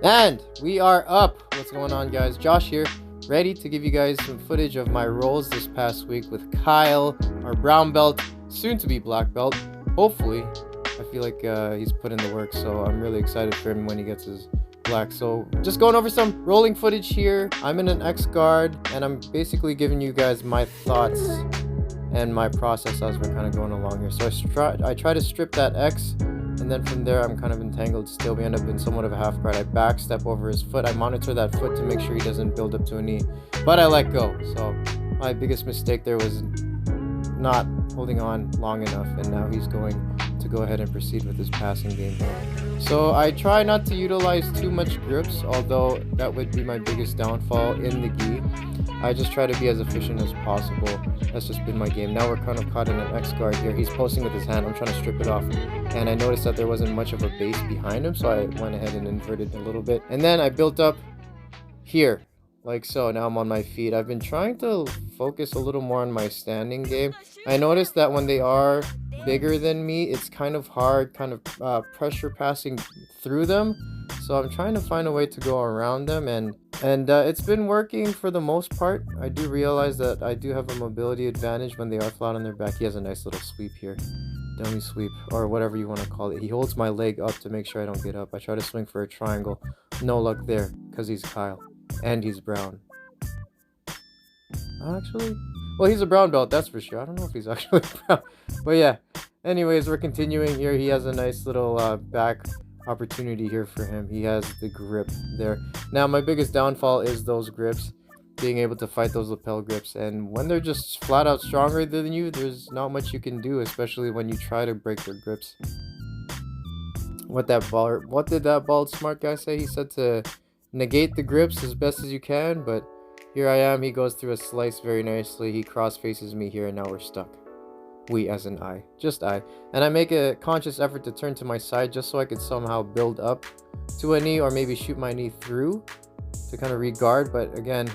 And we are up. What's going on, guys? Josh here, ready to give you guys some footage of my rolls this past week with Kyle, our brown belt, soon to be black belt. Hopefully, I feel like he's put in the work, so I'm really excited for him when he gets his black. So just going over some rolling footage here. I'm in an X guard, and I'm basically giving you guys my thoughts and my process as we're kind of going along here. So I try to strip that X, and then from there I'm kind of entangled still. We end up in somewhat of a half guard. I back step over his foot. I monitor that foot to make sure he doesn't build up to a knee, but I let go. So my biggest mistake there was not holding on long enough, and now he's going to go ahead and proceed with his passing game here. So I try not to utilize too much grips, although that would be my biggest downfall in the gi. I just try to be as efficient as possible. That's just been my game. Now we're kind of caught in an X guard here. He's posting with his hand. I'm trying to strip it off, and I noticed that there wasn't much of a base behind him, so I went ahead and inverted a little bit, and then I built up here like so. Now I'm on my feet. I've been trying to focus a little more on my standing game. I noticed that when they are bigger than me, it's kind of hard pressure passing through them, so I'm trying to find a way to go around them, and it's been working for the most part. I do realize that I do have a mobility advantage when they are flat on their back. He has a nice little sweep here, dummy sweep, or whatever you want to call it. He holds my leg up to make sure I don't get up. I try to swing for a triangle. No luck there because he's Kyle and he's brown. Actually, well, he's a brown belt, that's for sure. I don't know if he's actually brown, but yeah. Anyways, we're continuing here. He has a nice little back opportunity here for him. He has the grip there. Now, my biggest downfall is those grips, being able to fight those lapel grips. And when they're just flat out stronger than you, there's not much you can do, especially when you try to break their grips. What did that bald smart guy say? He said to negate the grips as best as you can, but here I am. He goes through a slice very nicely. He cross faces me here, and now we're stuck. We as in I, just I. And I make a conscious effort to turn to my side just so I could somehow build up to a knee, or maybe shoot my knee through to kind of re-guard. But again,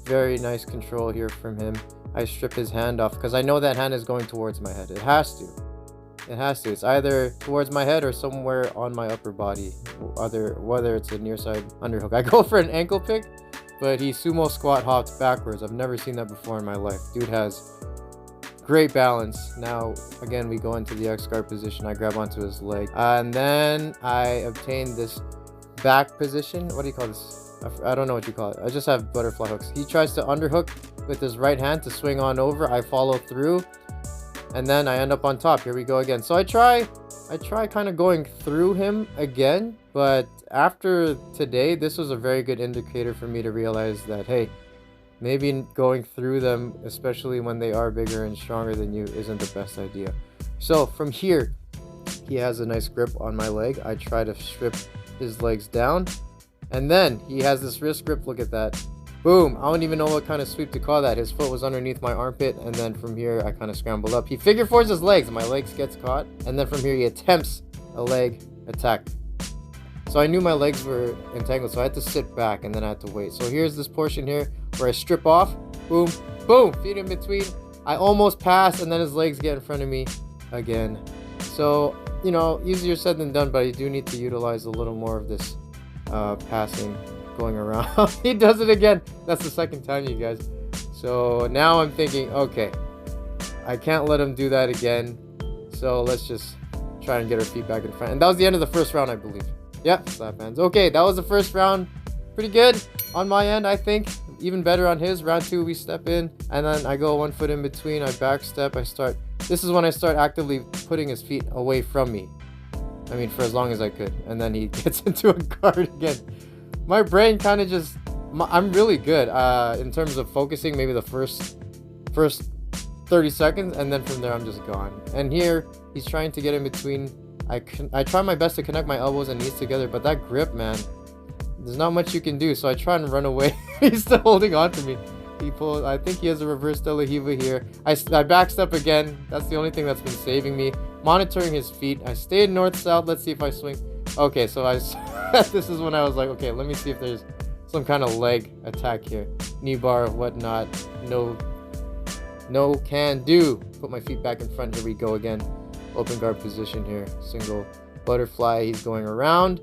very nice control here from him. I strip his hand off because I know that hand is going towards my head. It has to. It's either towards my head or somewhere on my upper body, whether it's a near side underhook. I go for an ankle pick, but he sumo squat hopped backwards. I've never seen that before in my life. Dude has great balance. Now again, we go into the X guard position. I grab onto his leg, and then I obtain this back position. What do you call this? I don't know what you call it. I just have butterfly hooks. He tries to underhook with his right hand to swing on over. I follow through, and then I end up on top. Here we go again. So I try kind of going through him again, but after today, this was a very good indicator for me to realize that, hey, maybe going through them, especially when they are bigger and stronger than you, isn't the best idea. So from here, he has a nice grip on my leg. I try to strip his legs down, and then he has this wrist grip. Look at that. Boom. I don't even know what kind of sweep to call that. His foot was underneath my armpit, and then from here, I kind of scrambled up. He figure fours his legs. My legs gets caught, and then from here, he attempts a leg attack. So I knew my legs were entangled, so I had to sit back, and then I had to wait. So here's this portion here where I strip off. Boom, boom, feet in between. I almost pass, and then his legs get in front of me again. So, you know, easier said than done, but I do need to utilize a little more of this passing going around. He does it again. That's the second time, you guys. So now I'm thinking, okay, I can't let him do that again. So let's just try and get our feet back in front. And that was the end of the first round, I believe. Yep, slap hands. Okay, that was the first round. Pretty good on my end, I think. Even better on his. Round two, we step in, and then I go 1 foot in between. I back step. This is when I start actively putting his feet away from me. I mean, for as long as I could. And then he gets into a guard again. My brain kind of just... I'm really good in terms of focusing maybe the first 30 seconds, and then from there I'm just gone. And here, he's trying to get in between. I try my best to connect my elbows and knees together, but that grip, man, there's not much you can do. So I try and run away. He's still holding on to me. I think he has a reverse De La Hiva here. I backstep again. That's the only thing that's been saving me. Monitoring his feet. I stayed north-south. Let's see if I swing. Okay, so this is when I was like, okay, let me see if there's some kind of leg attack here. Knee bar, whatnot. No can do. Put my feet back in front. Here we go again. Open guard position here. Single butterfly. He's going around.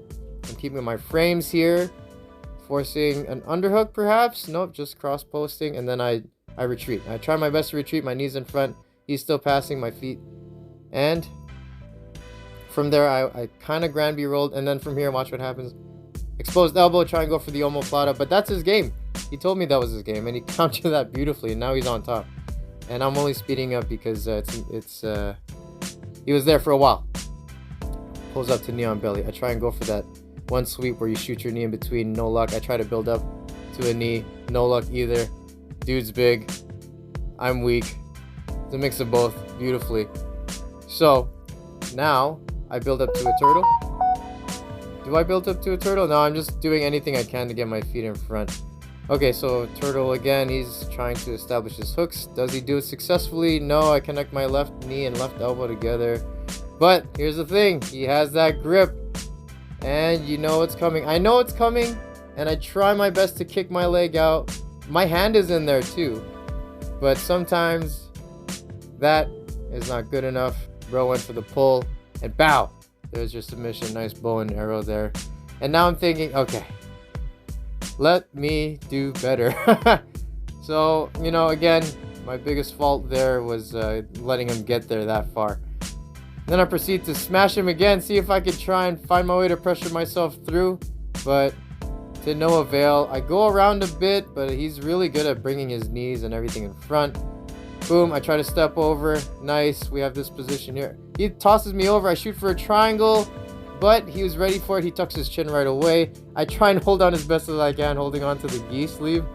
I'm keeping my frames here. Forcing an underhook perhaps? Nope, just cross posting, and then I retreat. I try my best to retreat, my knees in front. He's still passing, my feet. And from there, I kind of Granby rolled, and then from here, watch what happens. Exposed elbow, try and go for the omoplata, but that's his game. He told me that was his game, and he countered that beautifully, and now he's on top. And I'm only speeding up because he was there for a while. Pulls up to knee on belly. I try and go for that one sweep where you shoot your knee in between. No luck. I try to build up to a knee. No luck either. Dude's big. I'm weak. It's a mix of both beautifully. So now I build up to a turtle. Do I build up to a turtle? No, I'm just doing anything I can to get my feet in front. Okay, so turtle again. He's trying to establish his hooks. Does he do it successfully? No, I connect my left knee and left elbow together. But here's the thing. He has that grip. And you know it's coming. I know it's coming. And I try my best to kick my leg out. My hand is in there too. But sometimes that is not good enough. Bro went for the pull. And bow. There's your submission. Nice bow and arrow there. And now I'm thinking, okay, let me do better. So, you know, again, my biggest fault there was letting him get there that far. Then I proceed to smash him again, see if I could try and find my way to pressure myself through, but to no avail. I go around a bit, but he's really good at bringing his knees and everything in front. Boom, I try to step over. Nice, we have this position here. He tosses me over, I shoot for a triangle, but he was ready for it. He tucks his chin right away. I try and hold on as best as I can, holding on to the gi sleeve.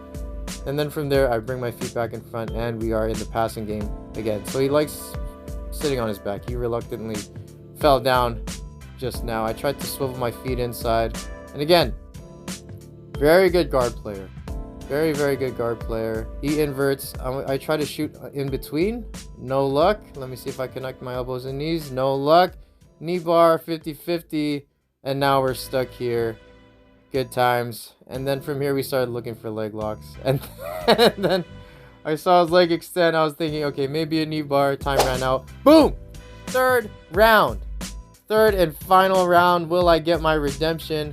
And then from there, I bring my feet back in front, and we are in the passing game again. So he likes sitting on his back. He reluctantly fell down just now. I tried to swivel my feet inside. And again, very good guard player. Very, very good guard player. He inverts. I try to shoot in between. No luck. Let me see if I connect my elbows and knees. No luck. Knee bar, 50-50. And now we're stuck here. Good times. And then from here, we started looking for leg locks. And then I saw his leg extend. I was thinking, okay, maybe a knee bar. Time ran out. Boom! Third round. Third and final round. Will I get my redemption?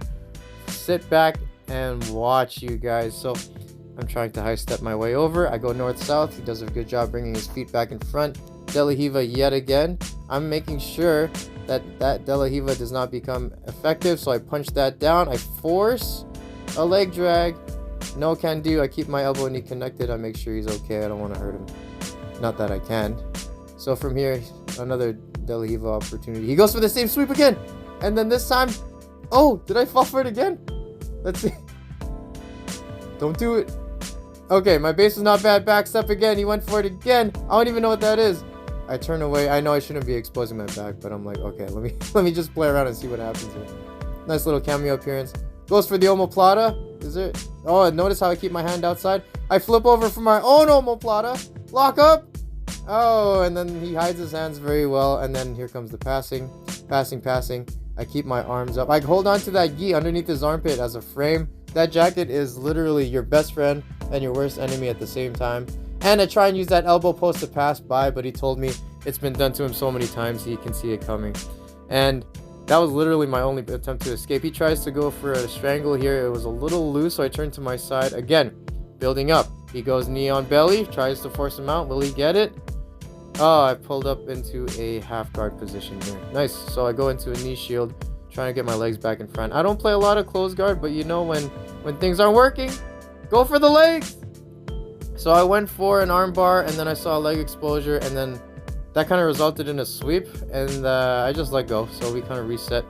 Sit back and watch, you guys. So I'm trying to high step my way over. I go north-south. He does a good job bringing his feet back in front. De La Hiva yet again. I'm making sure that De La Hiva does not become effective. So I punch that down. I force a leg drag. No can do. I keep my elbow and knee connected. I make sure he's okay. I don't want to hurt him. Not that I can. So from here, another De La Hiva opportunity. He goes for the same sweep again. And then this time, oh, did I fall for it again? Let's see. Don't do it. Okay, my base is not bad. Back step again. He went for it again. I don't even know what that is. I turn away. I know I shouldn't be exposing my back, but I'm like, okay, let me just play around and see what happens here. Nice little cameo appearance. Goes for the omoplata. Is it? Oh, notice how I keep my hand outside. I flip over for my own omoplata. Lock up. Oh, and then he hides his hands very well. And then here comes the passing. Passing. I keep my arms up. I hold on to that gi underneath his armpit as a frame. That jacket is literally your best friend and your worst enemy at the same time. And I try and use that elbow post to pass by, but he told me it's been done to him so many times he can see it coming. And that was literally my only attempt to escape. He tries to go for a strangle here. It was a little loose, so I turned to my side. Again, building up. He goes knee on belly, tries to force him out. Will he get it? Oh, I pulled up into a half guard position here. Nice. So I go into a knee shield, trying to get my legs back in front. I don't play a lot of close guard, but you know when things aren't working, go for the legs. So I went for an arm bar, and then I saw a leg exposure, and then that kind of resulted in a sweep, and I just let go. So we kind of reset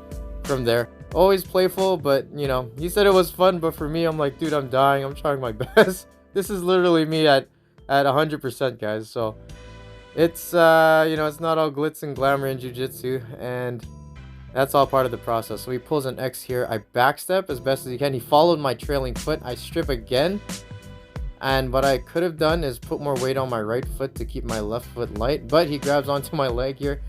from there. Always playful, but you know, he said it was fun, but for me, I'm like, dude, I'm dying. I'm trying my best. This is literally me at 100%, guys. So it's you know, it's not all glitz and glamour in jiu-jitsu, and that's all part of the process. So he pulls an X here. I backstep as best as he can. He followed my trailing foot. I strip again. And what I could have done is put more weight on my right foot to keep my left foot light. But he grabs onto my leg here.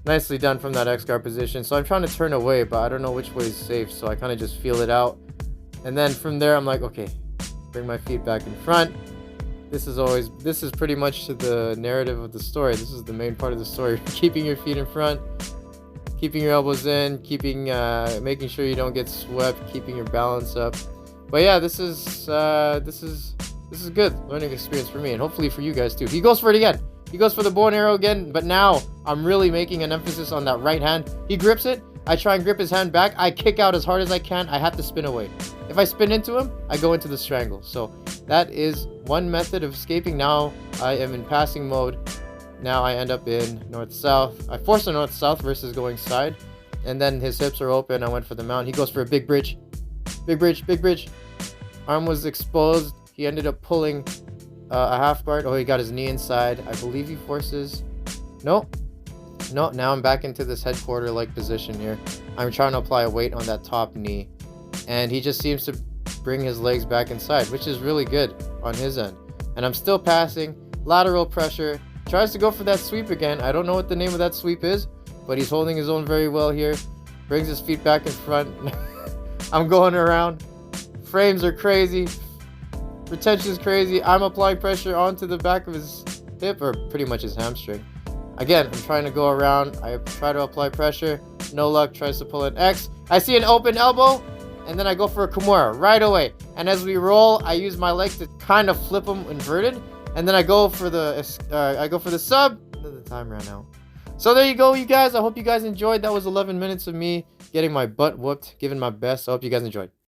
Nicely done from that X guard position. So I'm trying to turn away, but I don't know which way is safe. So I kind of just feel it out. And then from there, I'm like, okay, bring my feet back in front. This is pretty much the narrative of the story. This is the main part of the story. Keeping your feet in front. keeping your elbows in, keeping making sure you don't get swept, keeping your balance up. But yeah, this is good learning experience for me, and hopefully for you guys too. He goes for it again. He goes for the bow and arrow again, but now I'm really making an emphasis on that right hand. He grips it. I try and grip his hand back. I kick out as hard as I can. I have to spin away. If I spin into him, I go into the strangle. So that is one method of escaping. Now I am in passing mode. Now I end up in north-south. I force a north-south versus going side. And then his hips are open. I went for the mount. He goes for a big bridge. Big bridge, big bridge. Arm was exposed. He ended up pulling a half guard. Oh, he got his knee inside. I believe he forces. Nope. No, now I'm back into this headquarter-like position here. I'm trying to apply a weight on that top knee. And he just seems to bring his legs back inside, which is really good on his end. And I'm still passing. Lateral pressure. Tries to go for that sweep again. I don't know what the name of that sweep is, but he's holding his own very well here. Brings his feet back in front. I'm going around. Frames are crazy. Retention is crazy. I'm applying pressure onto the back of his hip, or pretty much his hamstring. Again, I'm trying to go around. I try to apply pressure. No luck. Tries to pull an X. I see an open elbow, and then I go for a Kimura right away. And as we roll, I use my leg to kind of flip him inverted, and then I go for the sub. And then the time ran out. So there you go, you guys. I hope you guys enjoyed. That was 11 minutes of me getting my butt whooped, giving my best. I hope you guys enjoyed.